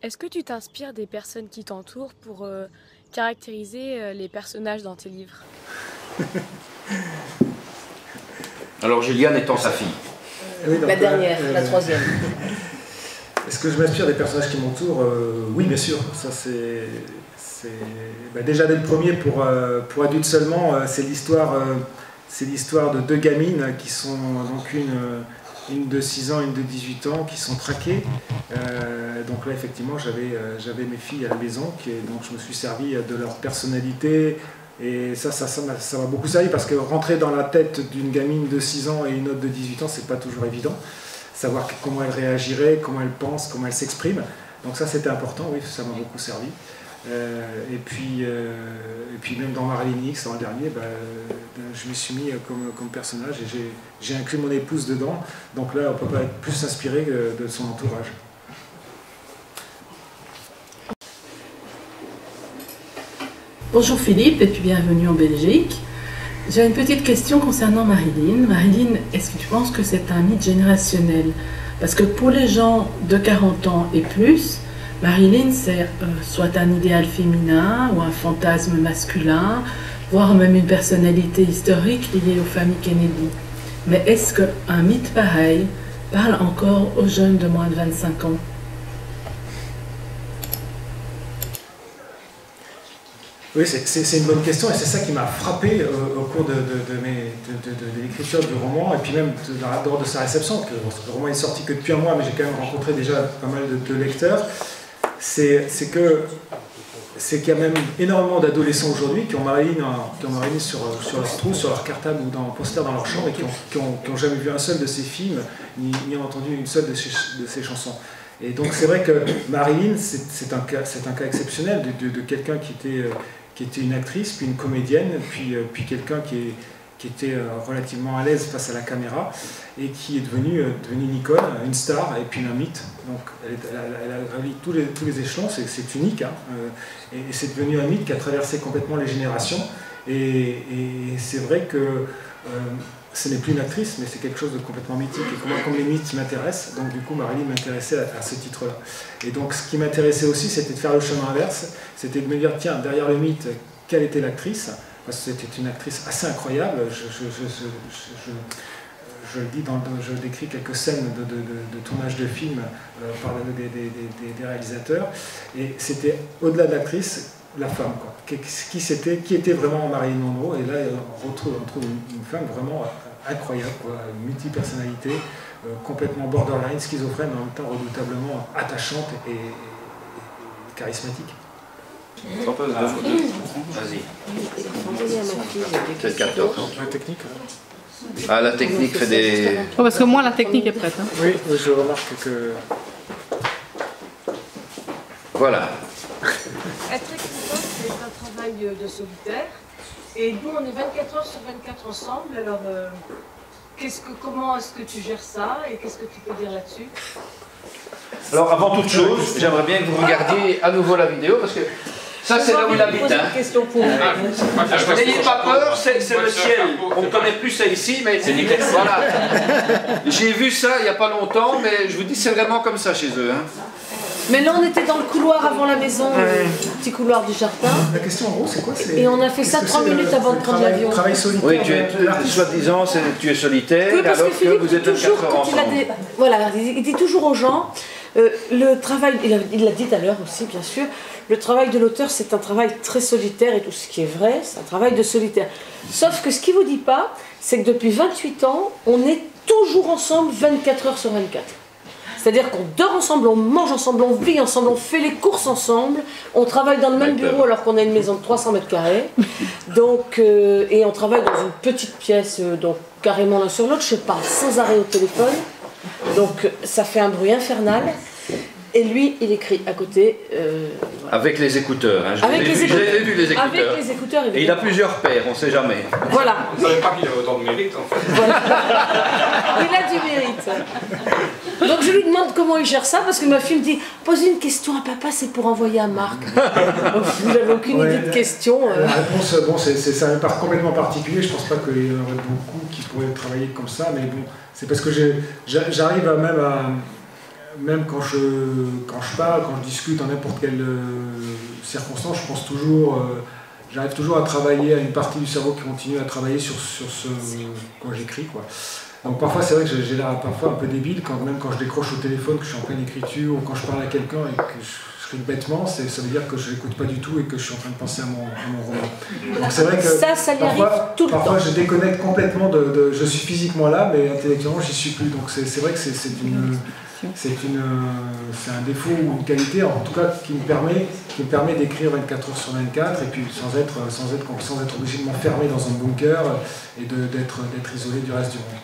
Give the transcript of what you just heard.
Est-ce que tu t'inspires des personnes qui t'entourent pour caractériser les personnages dans tes livres? Alors Juliane étant sa fille. Oui, donc, la dernière, la troisième. Est-ce que je m'inspire des personnages qui m'entourent? Oui, bien sûr. Ça, déjà dès le premier, pour adultes seulement, c'est l'histoire de deux gamines qui sont donc une de 6 ans, une de 18 ans, qui sont traquées. Donc là, effectivement, j'avais mes filles à la maison, donc je me suis servi de leur personnalité. Et ça m'a beaucoup servi parce que rentrer dans la tête d'une gamine de 6 ans et une autre de 18 ans, c'est pas toujours évident. Savoir comment elle réagirait, comment elle pense, comment elle s'exprime. Donc ça, c'était important, oui, ça m'a beaucoup servi. Et puis même dans Marilyn X, dans le dernier, je me suis mis comme personnage et j'ai inclus mon épouse dedans. Donc là, on ne peut pas être plus inspiré de son entourage. Bonjour Philippe et puis bienvenue en Belgique. J'ai une petite question concernant Marilyn. Marilyn, est-ce que tu penses que c'est un mythe générationnel? Parce que pour les gens de 40 ans et plus, Marilyn c'est soit un idéal féminin ou un fantasme masculin, voire même une personnalité historique liée aux familles Kennedy. Mais est-ce qu'un mythe pareil parle encore aux jeunes de moins de 25 ans? Oui, c'est une bonne question et c'est ça qui m'a frappé au cours de l'écriture du roman et puis même lors de sa réception. Le roman est sorti que depuis un mois, mais j'ai quand même rencontré déjà pas mal de lecteurs. C'est qu'il y a même énormément d'adolescents aujourd'hui qui ont Marilyn sur leur trou, sur leur cartable ou dans un poster dans leur chambre et qui n'ont jamais vu un seul de ses films, ni entendu une seule de ses chansons. Et donc c'est vrai que Marilyn, c'est un cas exceptionnel de quelqu'un qui était une actrice, puis une comédienne, puis quelqu'un qui était relativement à l'aise face à la caméra et qui est devenue une icône, une star et puis un mythe. Donc elle a gravi tous les échelons, c'est unique, hein, et c'est devenu un mythe qui a traversé complètement les générations. Et c'est vrai que ce n'est plus une actrice, mais c'est quelque chose de complètement mythique. Et comme les mythes m'intéressent, donc du coup Marilyn m'intéressait à ce titre-là. Et donc ce qui m'intéressait aussi, c'était de faire le chemin inverse, c'était de me dire, tiens, derrière le mythe, quelle était l'actrice? Parce que c'était une actrice assez incroyable. Je le dis, je décris quelques scènes de tournage de films par des réalisateurs. Et c'était, au-delà de l'actrice, la femme, quoi. Qui était vraiment Marilyn Monroe. Et là, on retrouve une femme vraiment incroyable, quoi, une multi-personnalité, complètement borderline, schizophrène, mais en même temps redoutablement attachante et charismatique. Vas-y. C'est le 14. La technique. Ah, la technique fait des... Oh, parce que moi, la technique est prête. Hein. Oui, je remarque que... Voilà. Être écrivain, c'est un travail de solitaire. Et nous, on est 24 heures sur 24 ensemble. Alors, comment est-ce que tu gères ça et qu'est-ce que tu peux dire là-dessus? Alors, avant toute chose, j'aimerais bien que vous regardiez à nouveau la vidéo, parce que ça, c'est là où il habite. Hein. Question pour N'ayez pas peur, c'est le ciel. On ne connaît plus ça ici, mais c'est nickel. Voilà. J'ai vu ça il n'y a pas longtemps, mais je vous dis, c'est vraiment comme ça chez eux. Hein. Mais là, on était dans le couloir avant la maison, le petit couloir du jardin. La question en gros, c'est quoi? Et on a fait ça 3 minutes avant de prendre l'avion. Travail solitaire. Oui, soi-disant, tu es solitaire, Oui, parce alors que Philippe que vous êtes dit toujours, 4 heures quand ensemble. voilà, il dit toujours aux gens, le travail, il l'a dit tout à l'heure aussi, bien sûr, le travail de l'auteur, c'est un travail très solitaire, et tout ce qui est vrai, c'est un travail de solitaire. Sauf que ce qu'il ne vous dit pas, c'est que depuis 28 ans, on est toujours ensemble 24 heures sur 24. C'est-à-dire qu'on dort ensemble, on mange ensemble, on vit ensemble, on fait les courses ensemble, on travaille dans le même bureau alors qu'on a une maison de 300 mètres carrés. Donc, et on travaille dans une petite pièce, donc carrément l'un sur l'autre, je parle sans arrêt au téléphone. Donc ça fait un bruit infernal. Et lui, il écrit à côté. Voilà. Avec les écouteurs. Hein. Avec les écouteurs. J'ai vu les écouteurs. Avec les écouteurs, évidemment. Et il a plusieurs paires, on ne sait jamais. Voilà. Vous ne savez pas qu'il a autant de mérite, en fait. Voilà. Il a du mérite. Donc je lui demande comment il gère ça, parce que ma fille me dit, pose une question à papa, c'est pour envoyer à Marc. Vous n'avez aucune idée de question. La réponse, bon, c'est un part complètement particulier. Je ne pense pas qu'il y en aurait beaucoup qui pourraient travailler comme ça, mais bon, c'est parce que j'arrive même même quand je parle, quand je discute dans n'importe quelle circonstance, je pense toujours, j'arrive toujours à travailler à une partie du cerveau qui continue à travailler sur ce quand j'écris, quoi. Donc parfois c'est vrai que j'ai l'air parfois un peu débile, même quand je décroche au téléphone, que je suis en pleine écriture, ou quand je parle à quelqu'un et que je scribe bêtement, ça veut dire que je n'écoute pas du tout et que je suis en train de penser à mon roman. Donc c'est vrai que ça lui arrive tout le temps. Parfois je déconnecte complètement je suis physiquement là, mais intellectuellement j'y suis plus. Donc c'est vrai que c'est un défaut ou une qualité, en tout cas qui me permet d'écrire 24 heures sur 24 et puis sans être obligé de m'enfermer dans un bunker et d'être isolé du reste du monde.